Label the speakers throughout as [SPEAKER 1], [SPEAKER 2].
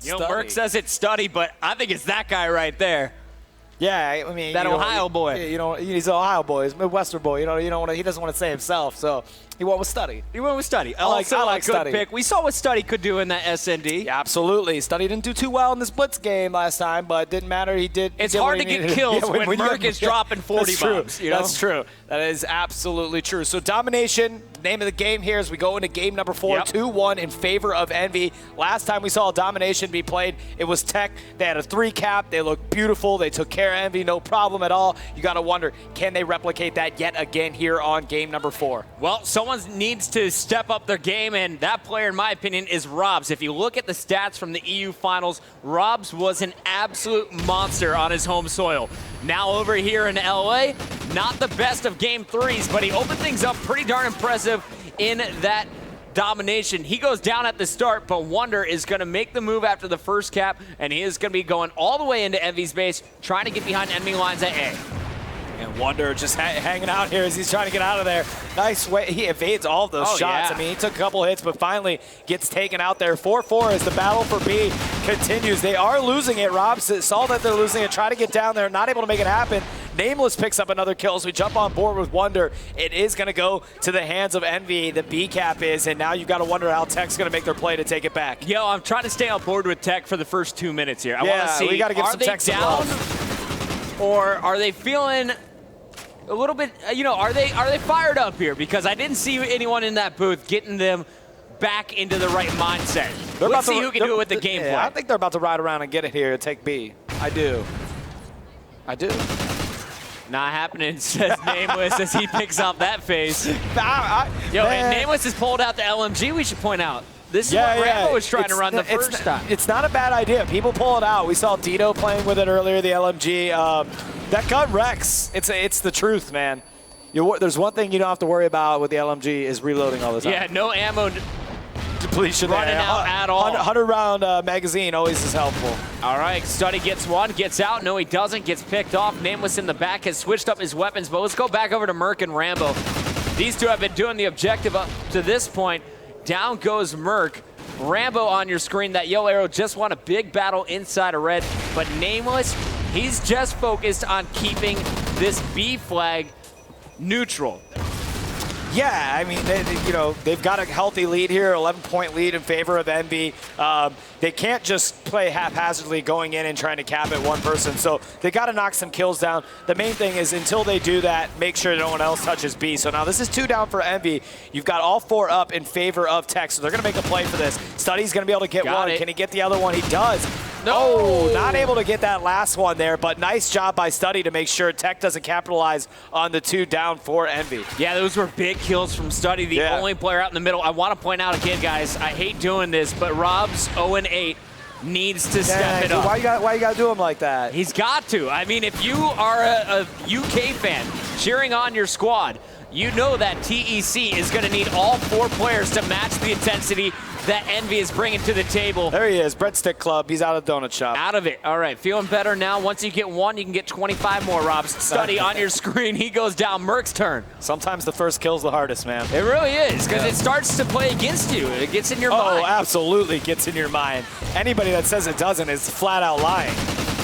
[SPEAKER 1] You know, Merc says it's Study, but I think it's that guy right there.
[SPEAKER 2] Yeah, I mean
[SPEAKER 1] that Ohio boy.
[SPEAKER 2] You know, he's an Ohio boy. He's a Midwestern boy. You know, he doesn't want to say himself, so he went with Study.
[SPEAKER 1] He went with Study.
[SPEAKER 2] I like
[SPEAKER 1] good
[SPEAKER 2] Study.
[SPEAKER 1] Pick. We saw what Study could do in that SND.
[SPEAKER 2] Yeah, absolutely. Study didn't do too well in this blitz game last time, but it didn't matter. He did.
[SPEAKER 1] It's hard to get kills when Merc is dropping 40
[SPEAKER 2] That's
[SPEAKER 1] bombs.
[SPEAKER 2] True.
[SPEAKER 1] You know?
[SPEAKER 2] That's true. That is absolutely true. So domination, name of the game here as we go into game number 4, 2-1 in favor of Envy. Last time we saw domination be played, it was Tech. They had a 3 cap. They looked beautiful. They took care of Envy, no problem at all. You got to wonder, can they replicate that yet again here on game number 4?
[SPEAKER 1] Well, someone needs to step up their game, and that player, in my opinion, is Robs. If you look at the stats from the EU Finals, Robs was an absolute monster on his home soil. Now over here in LA, not the best of game 3s, but he opened things up pretty darn impressive in that domination. He goes down at the start, but Wonder is going to make the move after the first cap, and he is going to be going all the way into Envy's base, trying to get behind enemy lines at A.
[SPEAKER 2] And Wonder just hanging out here as he's trying to get out of there. Nice way. He evades all of those shots.
[SPEAKER 1] Yeah.
[SPEAKER 2] I mean, he took a couple hits, but finally gets taken out there. 4-4 as the battle for B continues. They are losing it. Rob saw that they're losing it, try to get down there, not able to make it happen. Nameless picks up another kill, so we jump on board with Wonder. It is going to go to the hands of Envy. The B cap is, and now you've got to wonder how Tech's going to make their play to take it back.
[SPEAKER 1] Yo, I'm trying to stay on board with Tech for the first 2 minutes here. I want to see,
[SPEAKER 2] we got to give some Tech some love.
[SPEAKER 1] Or are they feeling a little bit, you know, are they fired up here? Because I didn't see anyone in that booth getting them back into the right mindset. Let's see who can do it with the gameplay.
[SPEAKER 2] Yeah, I think they're about to ride around and get it here and take B. I do.
[SPEAKER 1] Not happening, says Nameless as he picks up that face. Yo, and Nameless has pulled out the LMG, we should point out. This is what Rambo was trying to run the first time.
[SPEAKER 2] It's not a bad idea. People pull it out. We saw Dito playing with it earlier, the LMG. That gun wrecks. It's the truth, man. There's one thing you don't have to worry about with the LMG is reloading all the time.
[SPEAKER 1] Yeah, no ammo
[SPEAKER 2] depletion
[SPEAKER 1] running out at all.
[SPEAKER 2] 100-round magazine always is helpful.
[SPEAKER 1] All right, Study gets one, gets out. No, he doesn't. Gets picked off. Nameless in the back has switched up his weapons, but let's go back over to Merc and Rambo. These two have been doing the objective up to this point. Down goes Merc. Rambo on your screen. That yellow arrow just won a big battle inside of red, but Nameless, he's just focused on keeping this B flag neutral.
[SPEAKER 2] Yeah, I mean, they've got a healthy lead here, 11-point lead in favor of Envy. They can't just play haphazardly going in and trying to cap it one person, so they got to knock some kills down. The main thing is until they do that, make sure no one else touches B. So now this is 2 down for Envy. You've got all 4 up in favor of Tech, so they're going to make a play for this. Study's going to be able to get one. Can he get the other one? He does. No, not able to get that last one there, but nice job by Study to make sure Tech doesn't capitalize on the 2 down for Envy.
[SPEAKER 1] Yeah, those were big kills from Study, the only player out in the middle. I want to point out again, guys, I hate doing this, but Rob's 0-8 needs to step it up.
[SPEAKER 2] Why you got to do him like that?
[SPEAKER 1] He's got to. I mean, if you are a UK fan cheering on your squad, you know that TEC is going to need all 4 players to match the intensity that Envy is bringing to the table.
[SPEAKER 2] There he is, Breadstick Club. He's out of the donut shop.
[SPEAKER 1] Out of it. All right, feeling better now. Once you get 1, you can get 25 more, Rob. Study on your screen. He goes down. Merc's turn.
[SPEAKER 2] Sometimes the first kill's the hardest, man.
[SPEAKER 1] It really is, because it starts to play against you. It gets in your mind.
[SPEAKER 2] Oh, absolutely gets in your mind. Anybody that says it doesn't is flat out lying.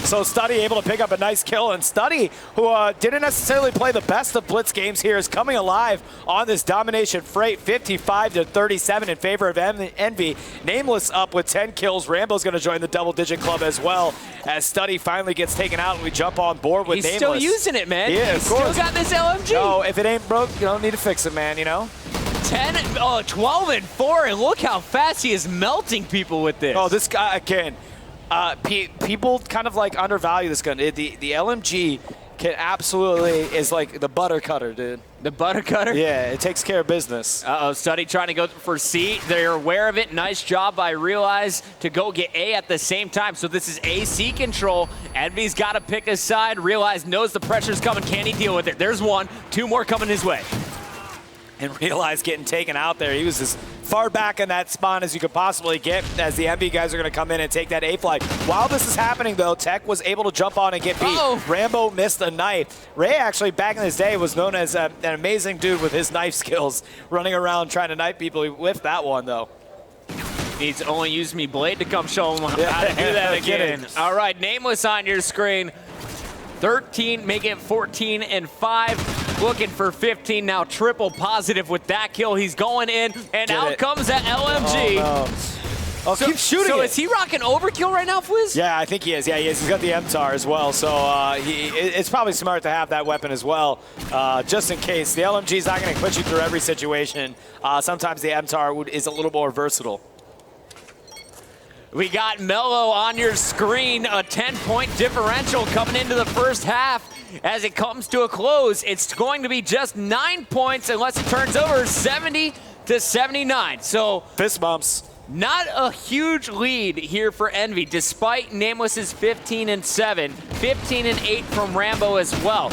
[SPEAKER 2] So Study able to pick up a nice kill, and Study, who didn't necessarily play the best of Blitz games here, is coming alive on this domination freight, 55-37 in favor of Envy. Nameless up with 10 kills. Rambo's going to join the double-digit club as well, as Study finally gets taken out, and we jump on board with Nameless.
[SPEAKER 1] He's still using it, man.
[SPEAKER 2] Yeah,
[SPEAKER 1] He's still got this LMG.
[SPEAKER 2] No, if it ain't broke, you don't need to fix it, man, you know?
[SPEAKER 1] 12-4, and look how fast he is melting people with this.
[SPEAKER 2] Oh, this guy, again, people kind of like undervalue this gun. The LMG can absolutely is like the butter cutter, dude.
[SPEAKER 1] The butter cutter?
[SPEAKER 2] Yeah, it takes care of business.
[SPEAKER 1] Uh-oh, Study trying to go for C. They're aware of it. Nice job by Realize to go get A at the same time. So this is AC control. Envy's got to pick a side. Realize knows the pressure's coming. Can he deal with it? There's 1. 2 more coming his way.
[SPEAKER 2] And Realize getting taken out there. He was as far back in that spawn as you could possibly get, as the Envy guys are going to come in and take that A flag. While this is happening, though, Tech was able to jump on and get beat. Rambo missed a knife. Ray actually, back in his day, was known as an amazing dude with his knife skills, running around trying to knife people. He whiffed that one, though.
[SPEAKER 1] Needs to only use me blade to come show him how to do that again. All right, Nameless on your screen. 13, make it 14 and 5. Looking for 15 now, triple positive with that kill. He's going in, and out comes that LMG.
[SPEAKER 2] Oh, no. Oh, keep shooting
[SPEAKER 1] So
[SPEAKER 2] it.
[SPEAKER 1] is he rocking overkill right now, Fwiz?
[SPEAKER 2] Yeah, I think he is. Yeah, he is. He's got the MTAR as well, so it's probably smart to have that weapon as well, just in case. The LMG is not going to put you through every situation. Sometimes the MTAR is a little more versatile.
[SPEAKER 1] We got Mello on your screen, a 10-point differential coming into the first half. As it comes to a close, it's going to be just 9 points unless it turns over 70 to 79. So
[SPEAKER 2] fist bumps.
[SPEAKER 1] Not a huge lead here for Envy, despite Nameless's 15 and 7, 15 and 8 from Rambo as well.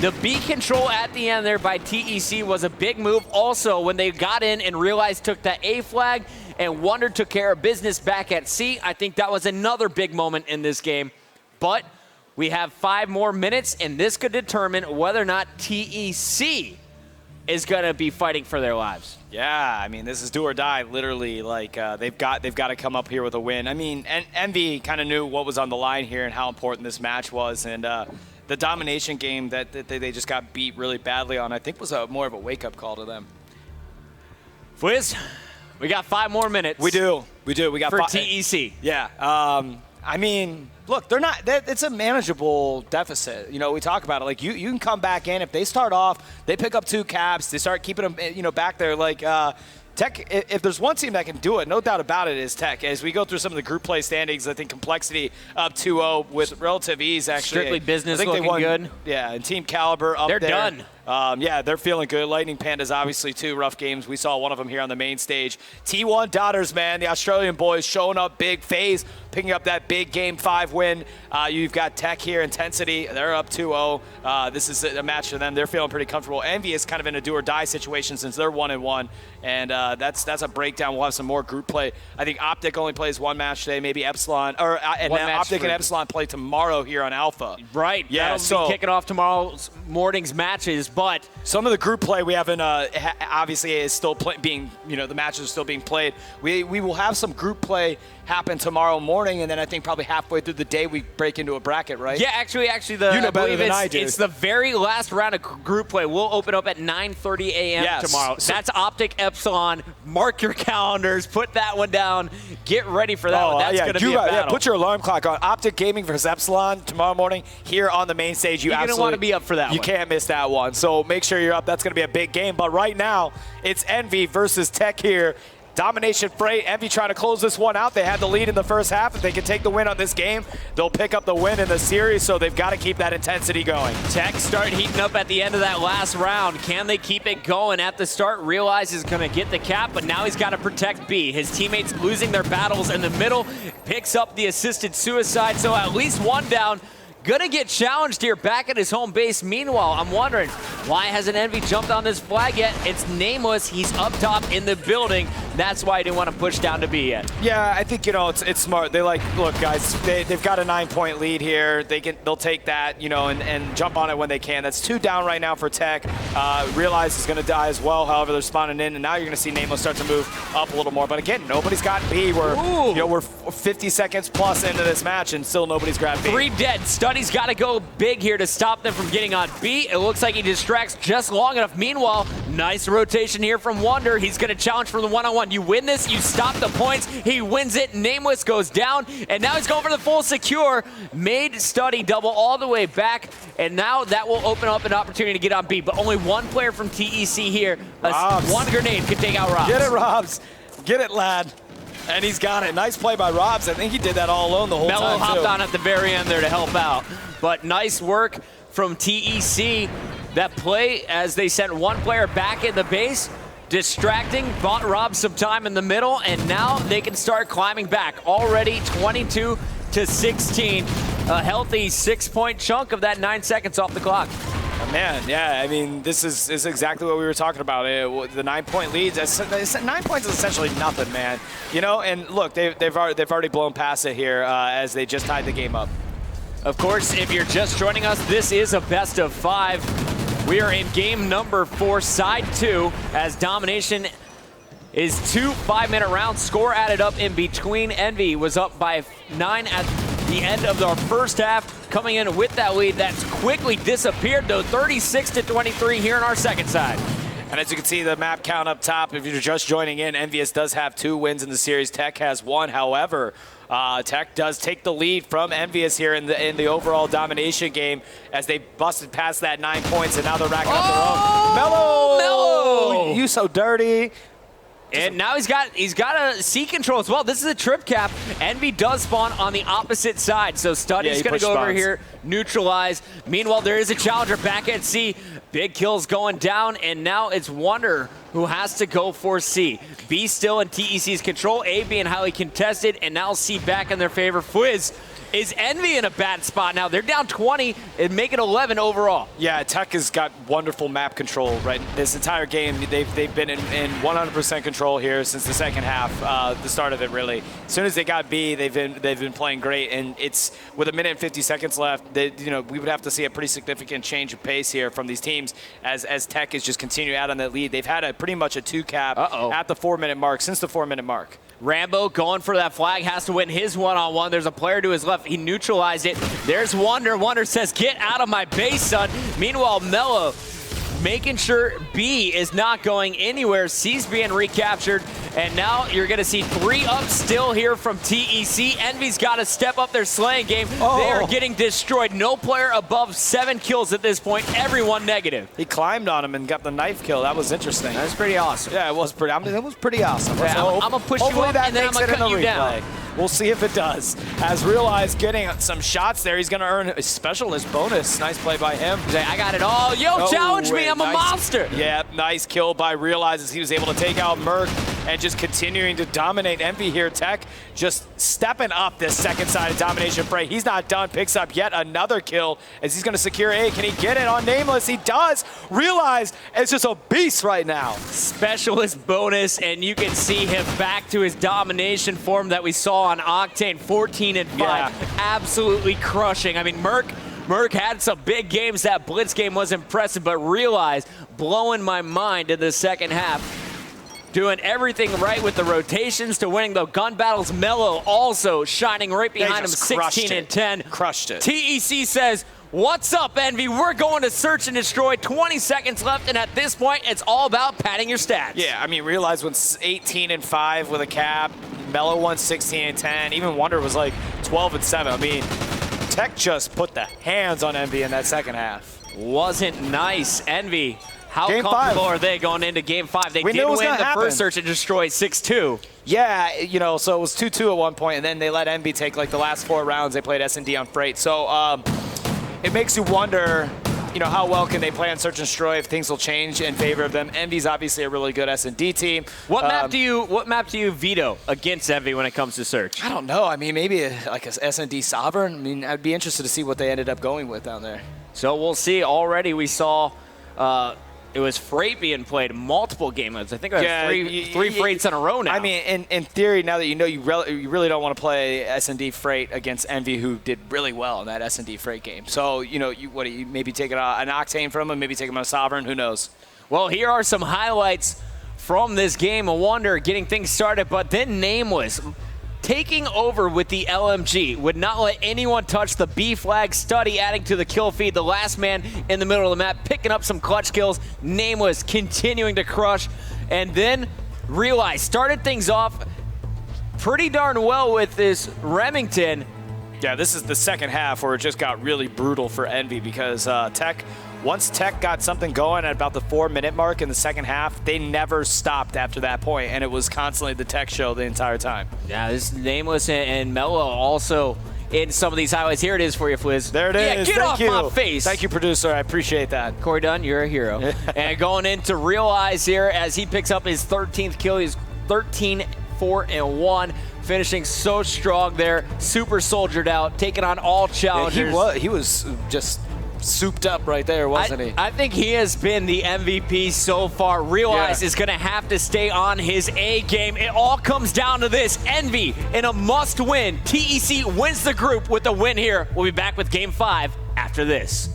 [SPEAKER 1] The B control at the end there by TEC was a big move. Also, when they got in and realized took that A flag and Wonder took care of business back at C, I think that was another big moment in this game. But we have 5 more minutes, and this could determine whether or not TEC is going to be fighting for their lives.
[SPEAKER 2] Yeah, I mean, this is do or die, literally. Like, they've got to come up here with a win. I mean, Envy kind of knew what was on the line here and how important this match was. And the domination game that they just got beat really badly on, I think was more of a wake-up call to them.
[SPEAKER 1] Fwiz, we got 5 more minutes.
[SPEAKER 2] We do. We got
[SPEAKER 1] for TEC.
[SPEAKER 2] Yeah. I mean, look, they're not. It's a manageable deficit. You know, we talk about it. Like you can come back in if they start off, they pick up 2 caps, they start keeping them, back there. Like TEC, if there's one team that can do it, no doubt about it, is TEC. As we go through some of the group play standings, I think Complexity up 2-0 with relative ease. Actually,
[SPEAKER 1] Strictly Business
[SPEAKER 2] I think
[SPEAKER 1] looking
[SPEAKER 2] they won,
[SPEAKER 1] good.
[SPEAKER 2] Yeah, and Team Caliber up
[SPEAKER 1] there.
[SPEAKER 2] They're
[SPEAKER 1] done.
[SPEAKER 2] Yeah, they're feeling good. Lightning Pandas, obviously, 2 rough games. We saw one of them here on the main stage. T1 Daughters, man, the Australian boys showing up big. FaZe picking up that big Game 5 win. You've got TEC here, Intensity. They're up 2-0. This is a match for them. They're feeling pretty comfortable. Envy is kind of in a do-or-die situation since they're 1-1. And that's a breakdown. We'll have some more group play. I think Optic only plays 1 match today. Maybe Epsilon. Optic and Epsilon play tomorrow here on Alpha.
[SPEAKER 1] Right.
[SPEAKER 2] Yeah,
[SPEAKER 1] that'll be kicking off tomorrow's morning's matches. But
[SPEAKER 2] some of the group play we haven't obviously is still being, the matches are still being played. We will have some group play happen tomorrow morning, and then I think probably halfway through the day we break into a bracket, right?
[SPEAKER 1] Yeah, actually, I believe it's the very last round of group play. We'll open up at 9:30 a.m. tomorrow. So that's Optic Epsilon. Mark your calendars. Put that one down. Get ready for that one. That's going to be a battle.
[SPEAKER 2] Yeah, put your alarm clock on. Optic Gaming versus Epsilon tomorrow morning here on the main stage.
[SPEAKER 1] You're going to want to be up for that one.
[SPEAKER 2] You can't miss that one. So make sure you're up. That's going to be a big game. But right now, it's Envy versus TEC here. Domination freight. Envy trying to close this one out. They had the lead in the first half. If they can take the win on this game, they'll pick up the win in the series, so they've got to keep that intensity going.
[SPEAKER 1] TEC start heating up at the end of that last round. Can they keep it going? At the start, Realize is going to get the cap, but now he's got to protect B. His teammates losing their battles in the middle, picks up the assisted suicide, so at least one down. Gonna get challenged here back at his home base. Meanwhile, I'm wondering, why hasn't Envy jumped on this flag yet? It's Nameless. He's up top in the building. That's why he didn't want to push down to B yet.
[SPEAKER 2] Yeah, I think, it's smart. They look, guys, they've got a 9-point lead here. They'll take that, and jump on it when they can. That's 2 down right now for TEC. Realize is going to die as well. However, they're spawning in, and now you're going to see Nameless start to move up a little more. But again, nobody's got B. We're 50 seconds plus into this match, and still nobody's grabbed B.
[SPEAKER 1] 3 dead. Study's got to go big here to stop them from getting on B. It looks like he distracts just long enough. Meanwhile, nice rotation here from Wonder. He's going to challenge for the one-on-one. You win this, you stop the points. He wins it. Nameless goes down, and now he's going for the full secure. Made Study double all the way back, and now that will open up an opportunity to get on B. But only one player from TEC here. One grenade could take out Robs.
[SPEAKER 2] Get it, Robs. Get it, lad. And he's got it. Nice play by Robs. I think he did that all alone the whole time,
[SPEAKER 1] Mello hopped on at the very end there to help out. But nice work from TEC. That play as they sent one player back in the base, distracting, bought Rob some time in the middle, and now they can start climbing back. Already 22 to 16. A healthy 6-point chunk of that 9 seconds off the clock.
[SPEAKER 2] Man, yeah, I mean, this is exactly what we were talking about. The 9-point leads, 9 points is essentially nothing, man. And look, they've already blown past it here as they just tied the game up.
[SPEAKER 1] Of course, if you're just joining us, this is a best of 5. We are in game number 4, side 2, as Domination is 2 5-minute rounds. Score added up in between. Envy was up by 9 at the end of our first half, coming in with that lead that's quickly disappeared, though, 36-23 here in our second side.
[SPEAKER 2] And as you can see, the map count up top, if you're just joining in, EnVyUs does have 2 wins in the series. TEC has 1. However, TEC does take the lead from EnVyUs here in the overall domination game as they busted past that 9 points, and now they're racking up their own.
[SPEAKER 1] Mellow!
[SPEAKER 2] You so dirty.
[SPEAKER 1] And now he's got a C control as well. This is a trip cap. Envy does spawn on the opposite side. So Studdy's going to go over here, neutralize. Meanwhile, there is a challenger back at C. Big kills going down, and now it's Wonder who has to go for C. B still in TEC's control, A being highly contested, and now C back in their favor. Fwiz, is Envy in a bad spot now? They're down 20 and make it 11 overall.
[SPEAKER 2] Yeah, TEC has got wonderful map control right this entire game. They've been in 100% control here since the second half, the start of it really. As soon as they got B, they've been playing great, and it's with 1 minute and 50 seconds left. We would have to see a pretty significant change of pace here from these teams as TEC is just continuing out on that lead. They've had pretty much a 2 cap at the 4-minute mark since the 4-minute mark.
[SPEAKER 1] Rambo going for that flag, has to win his one-on-one. There's a player to his left. He neutralized it. There's Wonder. Wonder says, get out of my base, son. Meanwhile, Mello making sure B is not going anywhere. C's being recaptured. And now you're going to see 3 up still here from TEC. Envy's got to step up their slaying game. They are getting destroyed. No player above 7 kills at this point. Everyone negative.
[SPEAKER 2] He climbed on him and got the knife kill. That was interesting.
[SPEAKER 1] That's pretty awesome.
[SPEAKER 2] Yeah, it was pretty. It was pretty awesome.
[SPEAKER 1] Yeah,
[SPEAKER 2] so
[SPEAKER 1] I'm gonna push you up and then I'm gonna cut you down.
[SPEAKER 2] We'll see if it does. As Realize getting some shots there, he's gonna earn a specialist bonus. Nice play by him.
[SPEAKER 1] I got it all. Yo, challenge me. I'm a monster.
[SPEAKER 2] Yeah, nice kill by Realize as he was able to take out Merc and just continuing to dominate Envy here. TEC just stepping up this second side of domination fray. He's not done. Picks up yet another kill as he's going to secure A. Can he get it on Nameless? He does. Realize it's just a beast right now.
[SPEAKER 1] Specialist bonus, and you can see him back to his domination form that we saw on Octane, 14 and 5. Yeah. Absolutely crushing. I mean, Merc had some big games. That Blitz game was impressive, but Realize blowing my mind in the second half. Doing everything right with the rotations to winning the gun battles. Mello also shining right behind him, 16 and 10.
[SPEAKER 2] Crushed it.
[SPEAKER 1] TEC says, what's up, Envy? We're going to search and destroy. 20 seconds left, and at this point, it's all about padding your stats.
[SPEAKER 2] Yeah, I mean, Realize went 18 and 5 with a cap. Mello won 16 and 10. Even Wonder was like 12 and 7. I mean, TEC just put the hands on Envy in that second half.
[SPEAKER 1] Wasn't nice. Envy. How
[SPEAKER 2] game
[SPEAKER 1] comfortable
[SPEAKER 2] 5.
[SPEAKER 1] Are they going into Game 5? They did win the first search and destroy 6-2.
[SPEAKER 2] Yeah, so it was 2-2 at one point, and then they let Envy take like the last 4 rounds. They played S&D on Freight. So it makes you wonder, how well can they play on Search and Destroy if things will change in favor of them. Envy's obviously a really good S&D team.
[SPEAKER 1] What map do you veto against Envy when it comes to Search?
[SPEAKER 2] I don't know. I mean, maybe like a S&D Sovereign. I mean, I'd be interested to see what they ended up going with down there.
[SPEAKER 1] So we'll see. Already we saw it was Freight being played multiple game modes. I think there was three Freights in a row now.
[SPEAKER 2] I mean, in theory, now that you really don't want to play S&D Freight against Envy, who did really well in that S&D Freight game. So, you maybe take an Octane from him, maybe take him on a Sovereign, who knows?
[SPEAKER 1] Well, here are some highlights from this game. A Wonder getting things started, but then Nameless taking over with the LMG, would not let anyone touch the B flag. Studdy adding to the kill feed. The last man in the middle of the map, picking up some clutch kills. Nameless continuing to crush. And then Realize started things off pretty darn well with this Remington.
[SPEAKER 2] Yeah, this is the second half where it just got really brutal for Envy because once TEC got something going at about the 4-minute mark in the second half, they never stopped after that point, and it was constantly the TEC show the entire time.
[SPEAKER 1] Yeah, this Nameless and Mello also in some of these highlights. Here it is for you, Fliz.
[SPEAKER 2] There it is.
[SPEAKER 1] Get off my face.
[SPEAKER 2] Thank you, producer. I appreciate that.
[SPEAKER 1] Corey Dunn, you're a hero. And going into Realize here as he picks up his 13th kill. He's 13, 4, and 1. Finishing so strong there. Super soldiered out, taking on all challengers.
[SPEAKER 2] Yeah, he was just souped up right there, wasn't he?
[SPEAKER 1] I think he has been the MVP so far. Realize is going to have to stay on his A game. It all comes down to this. Envy in a must win. TEC wins the group with a win here. We'll be back with Game 5 after this.